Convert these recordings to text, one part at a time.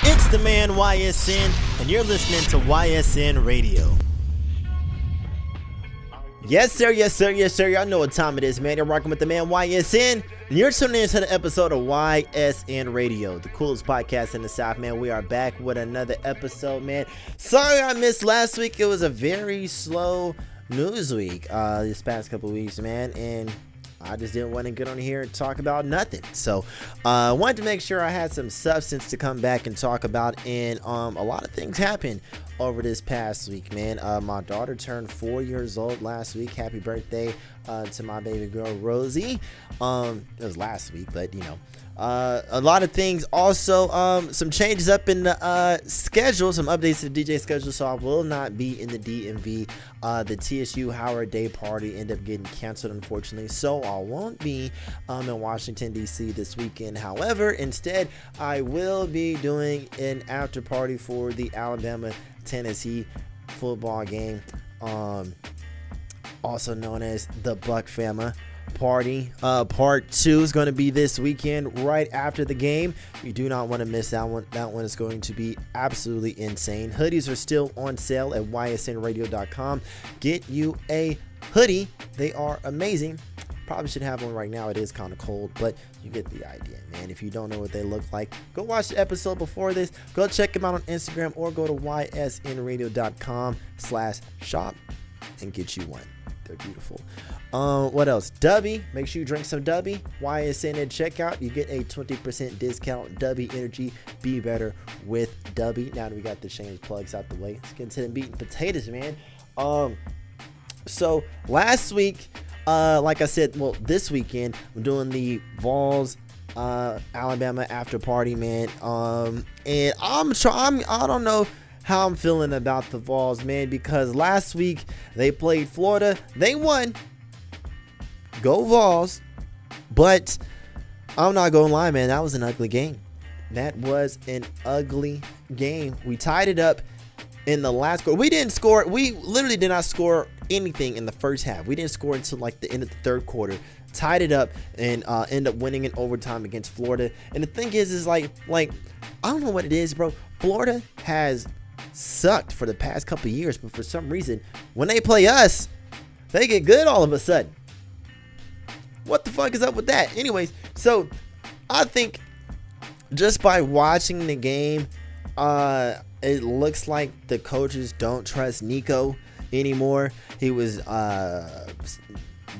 It's the man YSN, and you're listening to YSN Radio. Yes, sir, yes, sir, yes, sir. Y'all know what time it is, man. You're rocking with the man YSN, and you're tuning into the episode of YSN Radio, the coolest podcast in the South, man. We are back with another episode, man. Sorry I missed last week. It was a very slow news week this past couple weeks, man, and I just didn't want to get on here and talk about nothing. So I wanted to make sure I had some substance to come back and talk about. And a lot of things happened over this past week, man. My daughter turned 4 years old last week. Happy birthday to my baby girl, Rosie. It was last week, but you know. A lot of things. Also, some changes up in the schedule, some updates to the DJ schedule, so I will not be in the DMV. The TSU Howard Day party ended up getting canceled, unfortunately, so I won't be in Washington, D.C. this weekend. However, instead, I will be doing an after party for the Alabama-Tennessee football game, also known as the Buck Fama party. Part 2 is going to be this weekend right after the game. You do not want to miss that one. That one is going to be absolutely insane. Hoodies are still on sale at ysnradio.com. Get you a hoodie. They are amazing. Probably should have one right now. It is kind of cold, but you get the idea, man. If you don't know what they look like, go watch the episode before this. Go check them out on Instagram or go to ysnradio.com/shop and get you one. They're beautiful. What else? Dubby. Make sure you drink some Dubby. YSN at checkout. You get a 20% discount. Dubby Energy. Be better with Dubby. Now that we got the shameless plugs out the way, let's get into the meat and potatoes, man. So last week, like I said, well, this weekend, I'm doing the Vols Alabama after party, man. And I don't know how I'm feeling about the Vols, man, because last week they played Florida. They won. Go Vols. But I'm not gonna lie, man, that was an ugly game. That was an ugly game. We tied it up in the last quarter. We literally did not score anything in the first half. We didn't score until like the end of the third quarter. Tied it up and end up winning in overtime against Florida. And the thing is like I don't know what it is, bro. Florida has sucked for the past couple of years, but for some reason, when they play us, they get good all of a sudden. What the fuck is up with that? Anyways, so I think just by watching the game, it looks like the coaches don't trust Nico anymore. He was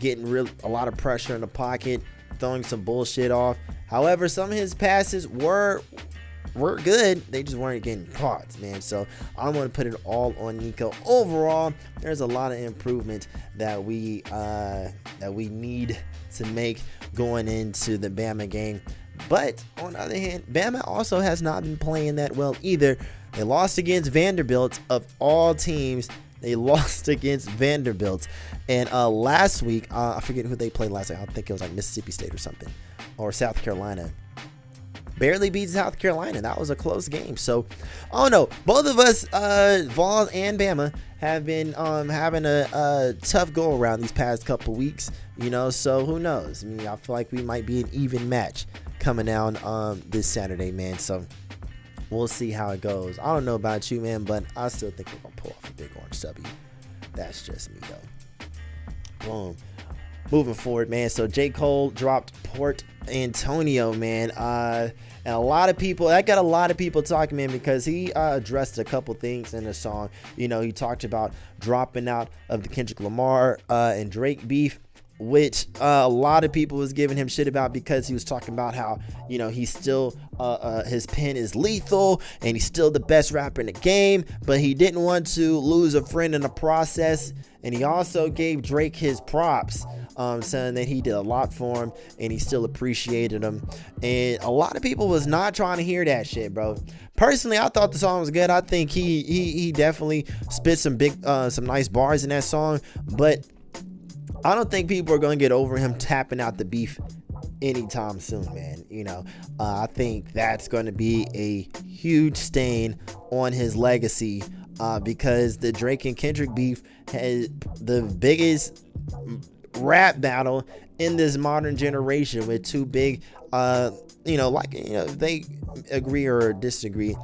getting a lot of pressure in the pocket, throwing some bullshit off. However, some of his passes were good. They just weren't getting caught, man. So I want to put it all on Nico. Overall, there's a lot of improvement that we need to make going into the Bama game. But on the other hand, Bama also has not been playing that well either. They lost against Vanderbilt, of all teams. They lost against Vanderbilt. And last week, I forget who they played last week. I think it was like Mississippi State or something, or South Carolina. Barely beat South Carolina. That was a close game. So, I don't know. Both of us, Vols and Bama, have been having a tough go around these past couple weeks. You know, so who knows? I mean, I feel like we might be an even match coming down this Saturday, man. So, we'll see how it goes. I don't know about you, man, but I still think we're going to pull off a big orange W. That's just me, though. Boom. Moving forward, man. So J. Cole dropped Port Antonio, man. And a lot of people, that got a lot of people talking, man, because he addressed a couple things in the song. You know, he talked about dropping out of the Kendrick Lamar and Drake beef, which a lot of people was giving him shit about because he was talking about how, you know, he's still his pen is lethal and he's still the best rapper in the game, but he didn't want to lose a friend in the process. And he also gave Drake his props, saying that he did a lot for him and he still appreciated him. And a lot of people was not trying to hear that shit, bro. Personally, I thought the song was good. I think he definitely spit some nice bars in that song, but I don't think people are going to get over him tapping out the beef anytime soon, man. You know, I think that's going to be a huge stain on his legacy, because the Drake and Kendrick beef has the biggest rap battle in this modern generation, with two big they agree or disagree.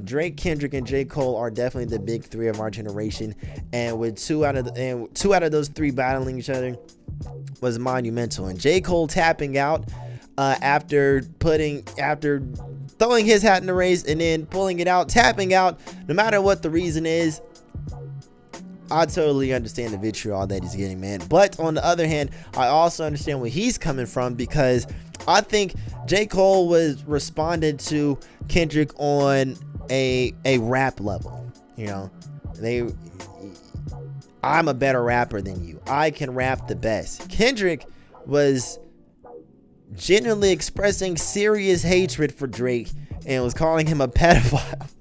Drake, Kendrick, and J. Cole are definitely the big three of our generation, and with two out of those three battling each other was monumental. And J. Cole tapping out after throwing his hat in the race and then pulling it out, tapping out, no matter what the reason is. I totally understand the vitriol that he's getting, man. But on the other hand, I also understand where he's coming from, because I think J. Cole was responded to Kendrick on a rap level. I'm a better rapper than you. I can rap the best. Kendrick was genuinely expressing serious hatred for Drake and was calling him a pedophile.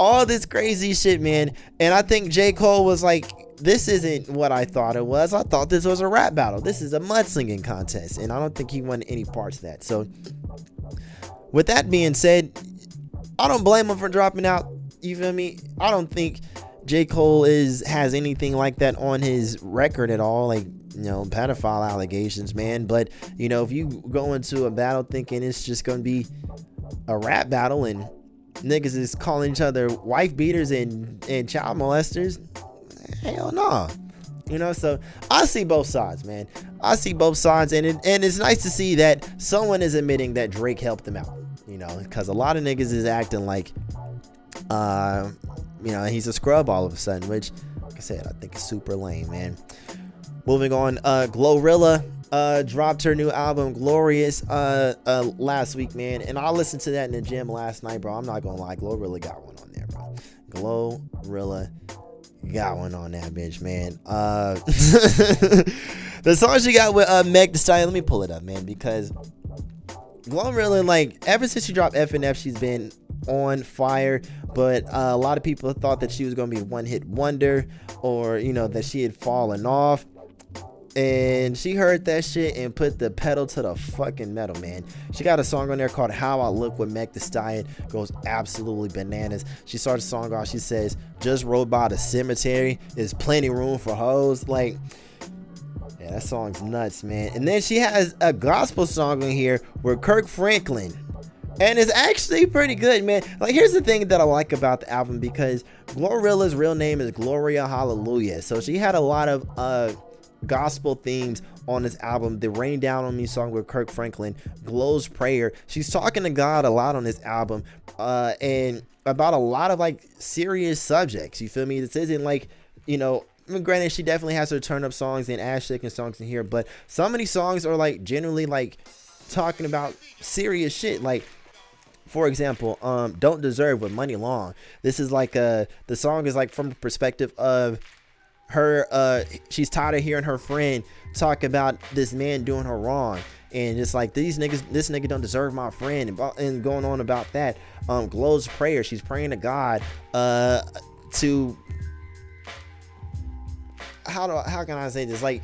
All this crazy shit, man. And I think J. Cole was like, this isn't what I thought it was. I thought this was a rap battle. This is a mudslinging contest. And I don't think he won any parts of that. So with that being said, I don't blame him for dropping out. You feel me? I don't think J. Cole has anything like that on his record at all. Like, pedophile allegations, man. But, if you go into a battle thinking it's just going to be a rap battle and niggas is calling each other wife beaters and child molesters, hell no. So I see both sides, man. I see both sides, and it's nice to see that someone is admitting that Drake helped them out, because a lot of niggas is acting like he's a scrub all of a sudden, which, like I said, I think is super lame, man. Moving on, Glorilla dropped her new album Glorious last week, man, and I listened to that in the gym last night, bro. I'm not gonna lie, Glorilla got one on there, bro. Glorilla got one on that bitch, man. The song she got with Meg Thee Stallion, let me pull it up, man, because Glorilla, like, ever since she dropped FNF, she's been on fire. But a lot of people thought that she was gonna be a one-hit wonder, or that she had fallen off. And she heard that shit and put the pedal to the fucking metal, man. She got a song on there called How I Look with Meg Thee Stallion. Goes absolutely bananas. She starts the song off, she says, just rode by the cemetery, there's plenty room for hoes. Like, yeah, that song's nuts, man. And then she has a gospel song in here with Kirk Franklin, and it's actually pretty good, man. Like, here's the thing that I like about the album, because Glorilla's real name is Gloria Hallelujah. So she had a lot of gospel themes on this album. The Rain Down on Me song with Kirk Franklin, Glow's Prayer. She's talking to God a lot on this album, and about a lot of like serious subjects. You feel me? This isn't like, granted, she definitely has her turn up songs and ass shaking songs in here, but some of these songs are like generally like talking about serious shit. Like, for example, Don't Deserve with Money Long. This is like the song is like from the perspective of her. She's tired of hearing her friend talk about this man doing her wrong, and it's like, this nigga don't deserve my friend, and going on about that. Glow's Prayer, she's praying to God to, how can I say this, like,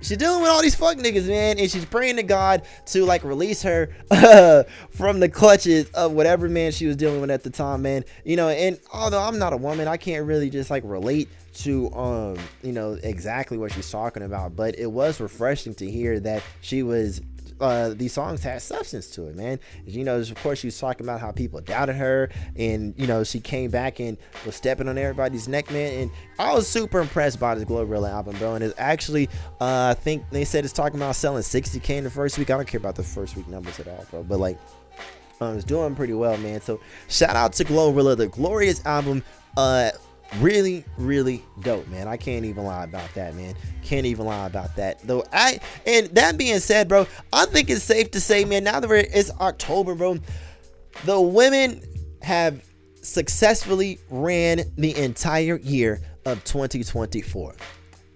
she's dealing with all these fuck niggas, man, and she's praying to God to like release her from the clutches of whatever man she was dealing with at the time, man. And although I'm not a woman, I can't really just like relate to exactly what she's talking about, but it was refreshing to hear that she was these songs had substance to it, man. Of course, she was talking about how people doubted her, and she came back and was stepping on everybody's neck, man. And I was super impressed by this Glorilla album, bro. And it's actually, I think they said it's talking about selling 60K in the first week. I don't care about the first week numbers at all, bro. But like, it's doing pretty well, man. So shout out to Glorilla, the Glorious album. Really, really dope, man. I can't even lie about that, man. Can't even lie about that. Though and that being said, bro, I think it's safe to say, man, now that it's October, bro, the women have successfully ran the entire year of 2024.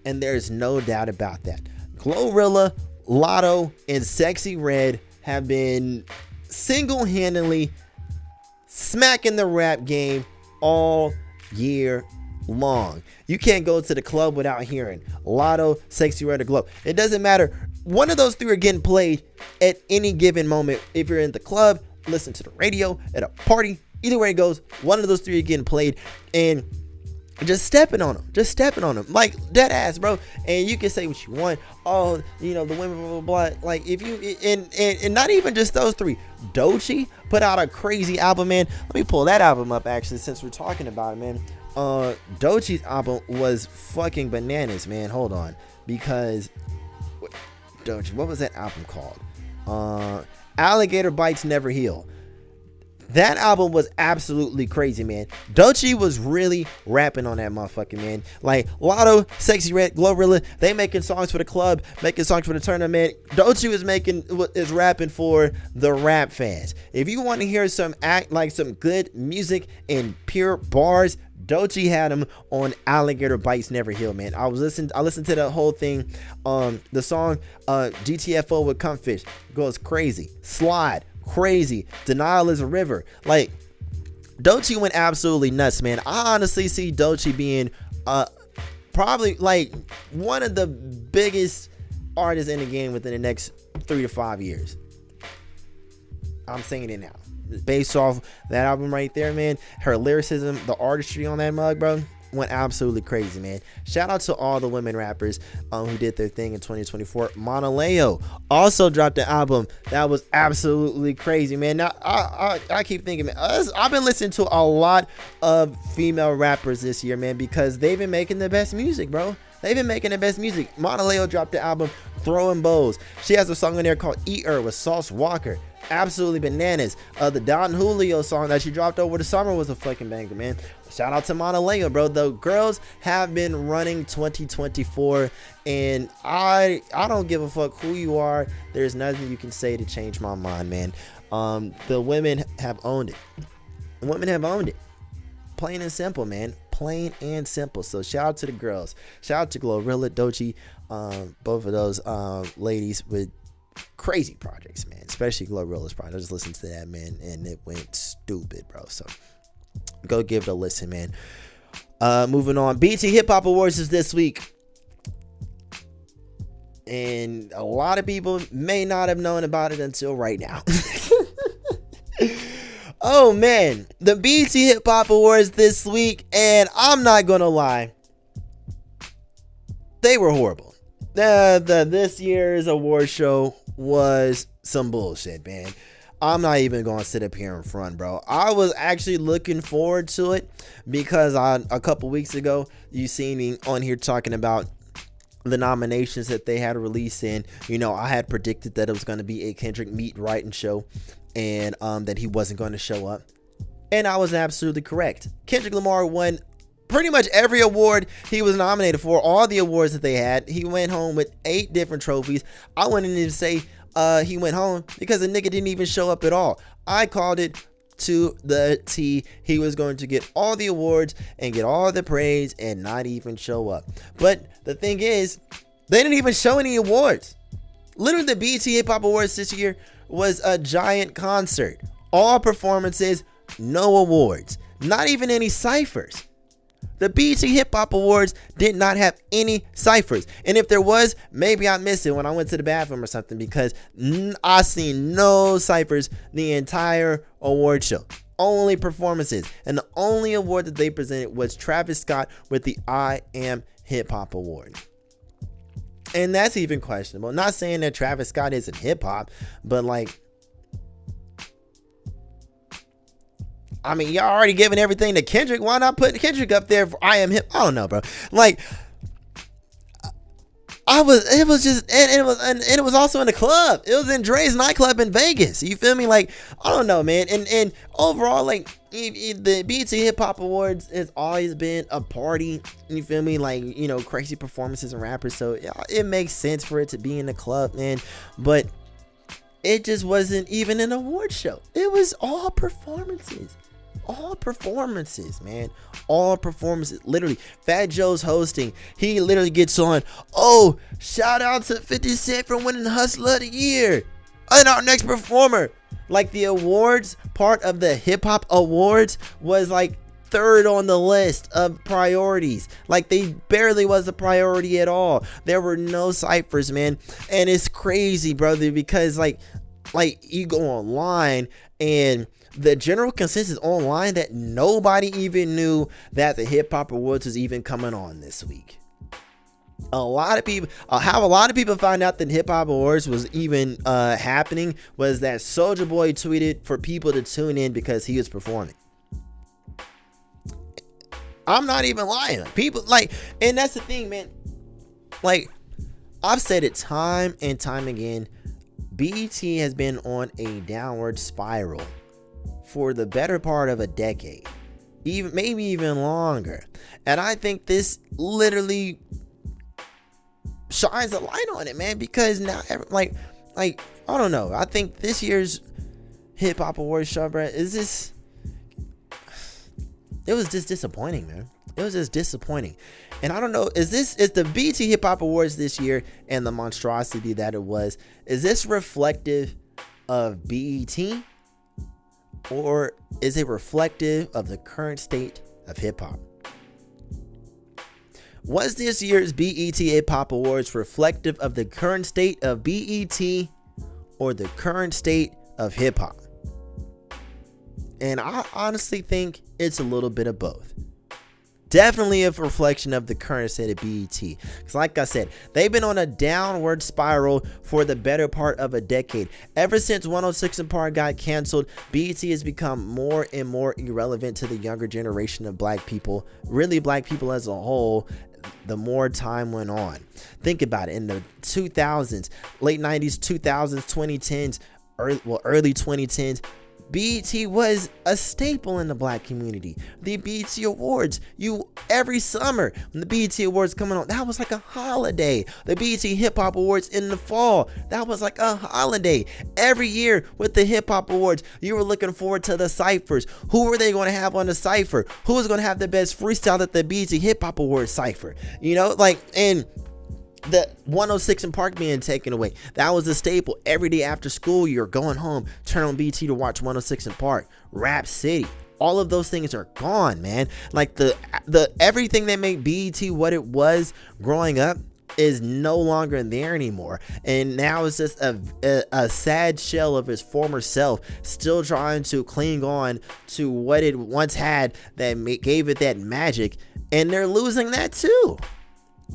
And there's no doubt about that. Glorilla, Lotto, and Sexy Red have been single-handedly smacking the rap game all year long. You can't go to the club without hearing Lotto, Sexy Red, or Glow. It doesn't matter. One of those three are getting played at any given moment. If you're in the club, listen to the radio, at a party, either way it goes, one of those three are getting played. And just stepping on them, like dead ass, bro. And you can say what you want. Oh, you know, the women, blah, blah, blah. Like, if you, and not even just those three. Doechii put out a crazy album, man. Let me pull that album up, actually, since we're talking about it, man. Doechii's album was fucking bananas, man. Hold on, because Doechii, what was that album called? Alligator Bites Never Heal. That album was absolutely crazy, man. Doechii was really rapping on that motherfucking, man. Like, Lotto, Sexy Red, Glorilla, they making songs for the club, making songs for the tournament. Doechii is rapping for the rap fans. If you want to hear some good music and pure bars, Doechii had him on Alligator Bites Never Heal, man. I listened to the whole thing. The song GTFO with Comfish goes crazy. Slide, crazy. Denial is a River. Like, Doechii went absolutely nuts, man. I honestly see Doechii being probably like one of the biggest artists in the game within the next 3 to 5 years. I'm saying it now. Based off that album right there, man. Her lyricism, the artistry on that mug, bro, went absolutely crazy, man. Shout out to all the women rappers who did their thing in 2024. Monaleo also dropped an album that was absolutely crazy, man. Now I keep thinking, man, I've been listening to a lot of female rappers this year, man, because they've been making the best music, bro. They've been making the best music. Monaleo dropped the album Throwing Bows. She has a song in there called Eat Her with Sauce Walker. Absolutely bananas. The Don Julio song that she dropped over the summer was a fucking banger, man. Shout out to Monaleo, bro. The girls have been running 2024, and I don't give a fuck who you are. There's nothing you can say to change my mind, man. The women have owned it. The women have owned it. Plain and simple, man. Plain and simple. So shout out to the girls. Shout out to Glorilla, Doechii, both of those ladies with crazy projects, man. Especially Glorilla's project. I just listened to that, man, and it went stupid, bro. So go give it a listen, man. Moving on. BET Hip Hop Awards is this week, and a lot of people may not have known about it until right now. Oh man, the BET Hip Hop Awards this week, and I'm not gonna lie, they were horrible. This year's award show was some bullshit, man. I'm not even gonna sit up here in front, bro. I was actually looking forward to it because a couple weeks ago, you seen me on here talking about the nominations that they had released, and you know, I had predicted that it was going to be a Kendrick meet right and show, and that he wasn't going to show up, and I was absolutely correct. Kendrick Lamar won pretty much every award he was nominated for, all the awards that they had. He went home with 8 different trophies. I wouldn't even say he went home because the nigga didn't even show up at all. I called it to the T. He was going to get all the awards and get all the praise and not even show up. But the thing is, they didn't even show any awards. Literally, the BET Hip Hop Awards this year was a giant concert. All performances, no awards. Not even any ciphers. The BET Hip Hop Awards did not have any ciphers. And if there was, maybe I missed it when I went to the bathroom or something, because I seen no ciphers the entire award show. Only performances. And the only award that they presented was Travis Scott with the I Am Hip Hop Award. And that's even questionable. Not saying that Travis Scott isn't hip hop, but like, I mean, y'all already giving everything to Kendrick. Why not put Kendrick up there for I Am Hip? I don't know, bro. Like, it was also in the club. It was in Dre's nightclub in Vegas. You feel me? Like, I don't know, man. And overall, like, the BET Hip Hop Awards has always been a party. You feel me? Like, you know, crazy performances and rappers. So it makes sense for it to be in the club, man. But it just wasn't even an award show. It was all performances. All performances, man. All performances. Literally, Fat Joe's hosting. He literally gets on. Oh, shout out to 50 Cent for winning Hustler of the Year. And our next performer. Like, the awards part of the hip hop awards was like 3rd on the list of priorities. Like, they barely was a priority at all. There were no ciphers, man. And it's crazy, brother, because like you go online and the general consensus online that nobody even knew that the Hip Hop Awards was even coming on this week. A lot of people, how a lot of people found out that Hip Hop Awards was even happening was that Soulja Boy tweeted for people to tune in because he was performing. I'm not even lying. People like, and that's the thing, man. Like, I've said it time and time again. BET has been on a downward spiral for the better part of a decade, maybe even longer. And I think this literally shines a light on it, man, because now, like I don't know. I think this year's Hip Hop Awards show, bro, it was just disappointing, man. It was just disappointing. And I don't know, is the BET Hip Hop Awards this year and the monstrosity that it was, is this reflective of BET, or is it reflective of the current state of hip hop? Was this year's BET Hip Hop Awards reflective of the current state of BET or the current state of hip hop? And I honestly think it's a little bit of both. Definitely a reflection of the current state of BET. Because like I said, they've been on a downward spiral for the better part of a decade. Ever since 106 & Park got canceled, BET has become more and more irrelevant to the younger generation of black people. Really, black people as a whole, the more time went on. Think about it. In the 2000s, late 90s, 2000s, 2010s, early 2010s, BET was a staple in the black community. The BET Awards, every summer when the BET Awards coming on, that was like a holiday. The BET Hip Hop Awards in the fall, that was like a holiday. Every year with the Hip Hop Awards, you were looking forward to the ciphers. Who were they going to have on the cipher? Who was going to have the best freestyle at the BET Hip Hop Awards cipher? You know, like, and the 106 & Park being taken away, that was a staple. Every day after school, you're going home, turn on BT to watch 106 & Park, Rap City. All of those things are gone, man. Like the everything that made BET what it was growing up is no longer there anymore, and now it's just a sad shell of its former self, still trying to cling on to what it once had that gave it that magic, and they're losing that too.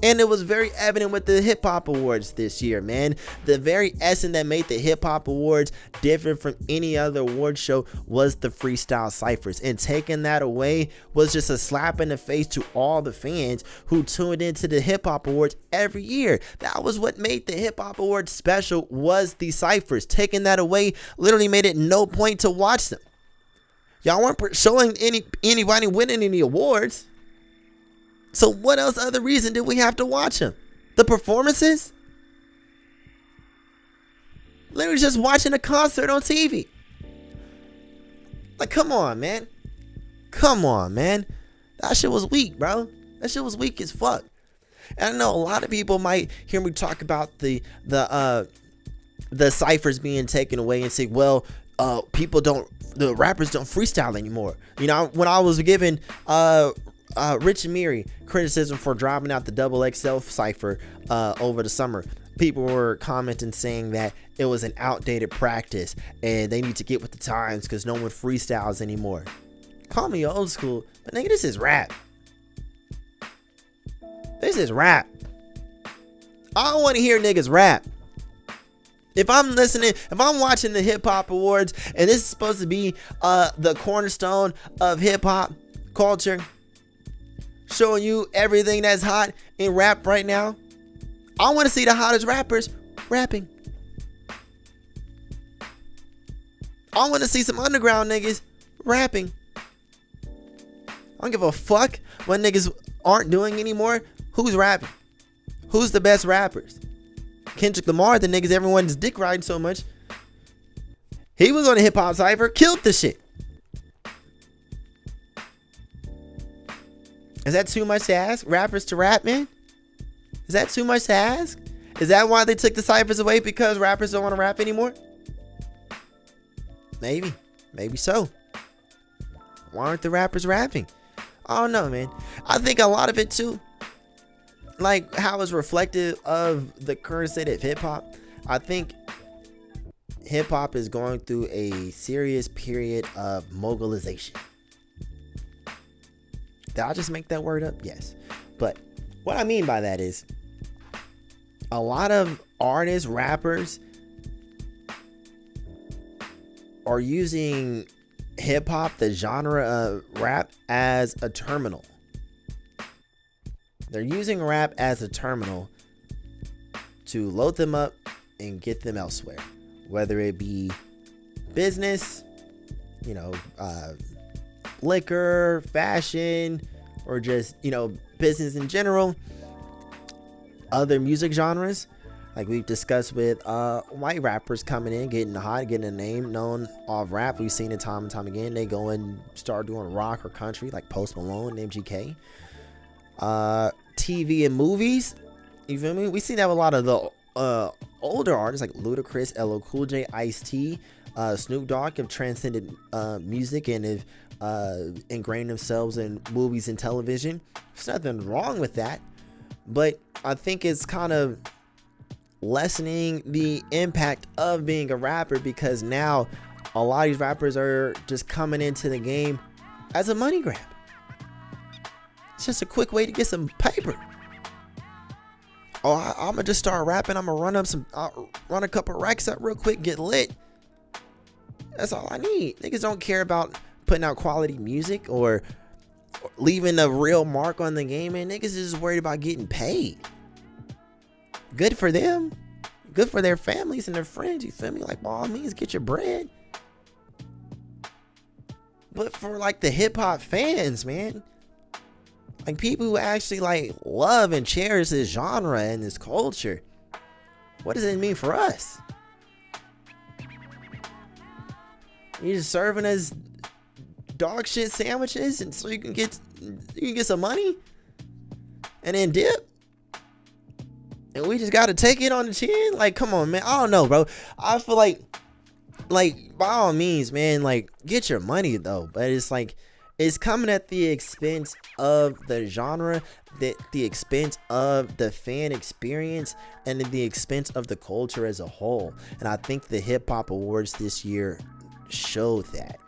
And it was very evident with the Hip Hop Awards this year, man. The very essence that made the Hip Hop Awards different from any other award show was the freestyle ciphers. And taking that away was just a slap in the face to all the fans who tuned into the Hip Hop Awards every year. That was what made the Hip Hop Awards special, was the ciphers. Taking that away literally made it no point to watch them. Y'all weren't showing anybody winning any awards. So what else other reason did we have to watch them? The performances? Literally just watching a concert on TV. Like, come on, man. Come on, man. That shit was weak, bro. That shit was weak as fuck. And I know a lot of people might hear me talk about the ciphers being taken away and say, well, the rappers don't freestyle anymore. You know, when I was given Rich and Miri criticism for dropping out the XXL cipher over the summer, people were commenting saying that it was an outdated practice and they need to get with the times because no one freestyles anymore. Call me old school, but nigga, this is rap. This is rap. I don't want to hear niggas rap. If I'm watching the Hip Hop Awards and this is supposed to be the cornerstone of hip hop culture, showing you everything that's hot in rap right now, I want to see the hottest rappers rapping. I want to see some underground niggas rapping. I don't give a fuck what niggas aren't doing anymore. Who's rapping? Who's the best rappers? Kendrick Lamar, the niggas everyone's dick riding so much. He was on a hip hop cipher, killed the shit. Is that too much to ask? Rappers to rap, man? Is that too much to ask? Is that why they took the ciphers away? Because rappers don't want to rap anymore? Maybe. Maybe so. Why aren't the rappers rapping? I don't know, man. I think a lot of it too, like how it's reflective of the current state of hip hop. I think hip hop is going through a serious period of mogulization. Did I just make that word up? Yes. But what I mean by that is a lot of artists, rappers are using hip hop, the genre of rap, as a terminal. They're using rap as a terminal to load them up and get them elsewhere, whether it be business, liquor, fashion, or just, business in general. Other music genres, like we've discussed with white rappers coming in, getting hot, getting a name known off rap. We've seen it time and time again. They go and start doing rock or country, like Post Malone, MGK. TV and movies, you feel me? We see that with a lot of the older artists like Ludacris, LL Cool J, Ice-T, Snoop Dogg have transcended music and have ingrained themselves in movies and television. There's nothing wrong with that, but I think it's kind of lessening the impact of being a rapper, because now a lot of these rappers are just coming into the game as a money grab. It's just a quick way to get some paper. Oh, I'm gonna just start rapping. I'm gonna run a couple racks up real quick, get lit. That's all I need. Niggas don't care about putting out quality music or leaving a real mark on the game, and niggas is just worried about getting paid. Good for them. Good for their families and their friends. You feel me? Like, by all means, get your bread. But for like the hip hop fans, man, like people who actually like love and cherish this genre and this culture, what does it mean for us? You're just serving us dog shit sandwiches, and so you can get some money and then dip, and we just gotta take it on the chin. Like, come on, man. I don't know, bro. I feel like by all means, man, like, get your money though, but it's like it's coming at the expense of the genre, the expense of the fan experience, and at the expense of the culture as a whole. And I think the hip hop awards this year showed that.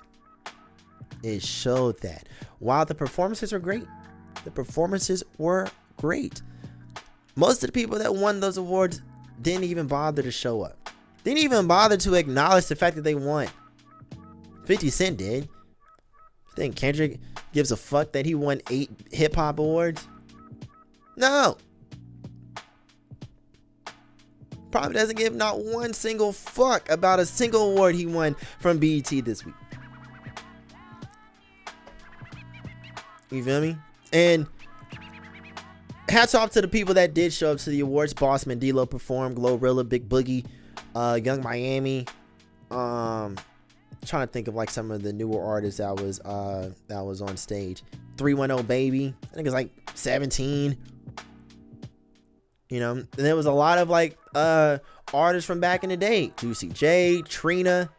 It showed that. While the performances were great, most of the people that won those awards didn't even bother to show up. Didn't even bother to acknowledge the fact that they won. 50 Cent did. Think Kendrick gives a fuck that he won 8 hip hop awards? No. Probably doesn't give not one single fuck about a single award he won from BET this week. You feel me? And hats off to the people that did show up to the awards. Boss Man D-Lo performed, Glorilla, Big Boogie, Young Miami. Trying to think of like some of the newer artists that was on stage. 310 Baby, I think it's like 17. And there was a lot of like artists from back in the day. Juicy J, Trina,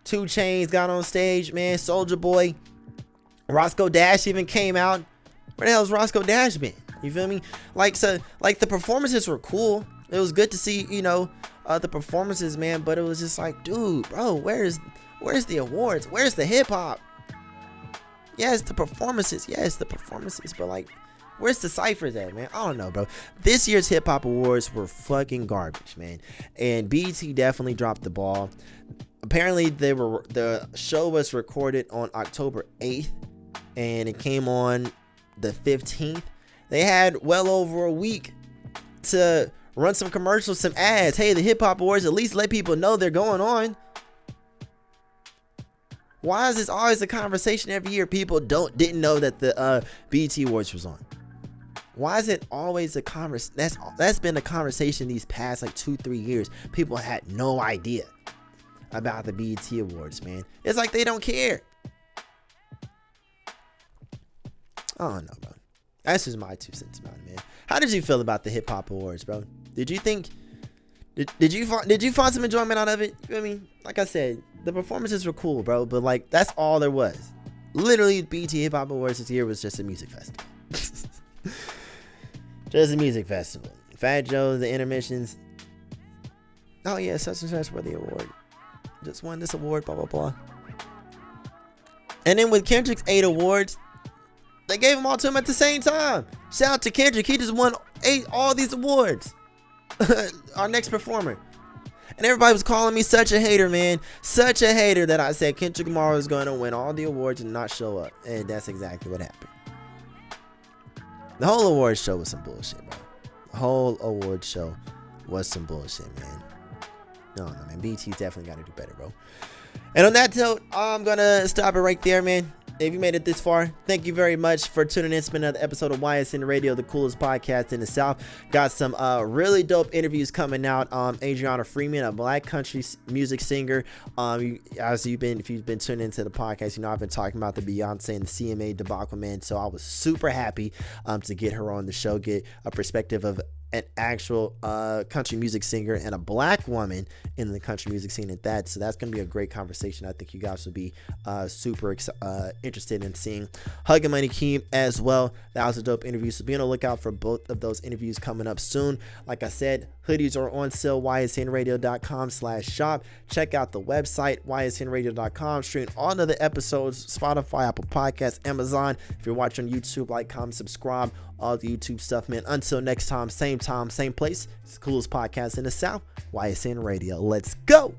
2 Chainz got on stage, man. Soulja Boy, Roscoe Dash even came out. Where the hell's Roscoe Dash been? You feel me? Like, so like the performances were cool. It was good to see, the performances, man, but it was just like, dude, bro, where's the awards? Where's the hip hop? Yes, the performances, but like, where's the ciphers at, man? I don't know, bro. This year's hip hop awards were fucking garbage, man, and BET definitely dropped the ball. Apparently, the show was recorded on October 8th, and it came on the 15th. They had well over a week to run some commercials, some ads. Hey, the hip hop awards, at least let people know they're going on. Why is this always a conversation every year? People didn't know that the BET awards was on. Why is it always a conversation? That's been a conversation these past like 2-3 years. People had no idea about the BET awards, man. It's like they don't care. I don't know, bro. That's just my 2 cents about it, man. How did you feel about the hip hop awards, bro? Did you think? Did you find some enjoyment out of it? You know what I mean? Like I said, the performances were cool, bro. But like, that's all there was. Literally, BET Hip Hop Awards this year was just a music festival. Just a music festival. Fat Joe, the intermissions. Oh yeah, such and such for the award. Just won this award, blah blah blah. And then with Kendrick's 8 awards, they gave them all to him at the same time. Shout out to Kendrick, he just won all these awards. Our next performer. And everybody was calling me such a hater, man. Such a hater that I said Kendrick Lamar was going to win all the awards and not show up. And that's exactly what happened. The whole award show was some bullshit, bro. The whole award show was some bullshit, man. No, man. BT's definitely got to do better, bro. And on that note, I'm going to stop it right there, man. If you made it this far, thank you very much for tuning in. It's been another episode of YSN Radio, the coolest podcast in the South. Got some really dope interviews coming out. Adriana Freeman, a black country music singer. If you've been tuning into the podcast, you know I've been talking about the Beyonce and the CMA debacle, man. So I was super happy to get her on the show, get a perspective of an actual country music singer and a black woman in the country music scene at that. So that's going to be a great conversation. I think you guys will be super interested in seeing Hugga Money Keem as well. That was a dope interview. So be on the lookout for both of those interviews coming up soon. Like I said, hoodies are on sale, ysnradio.com/shop. Check out the website, ysnradio.com. Stream all of the episodes, Spotify, Apple Podcasts, Amazon. If you're watching on YouTube, like, comment, subscribe, all the YouTube stuff, man. Until next time, same place. It's the coolest podcast in the South, YSN Radio. Let's go.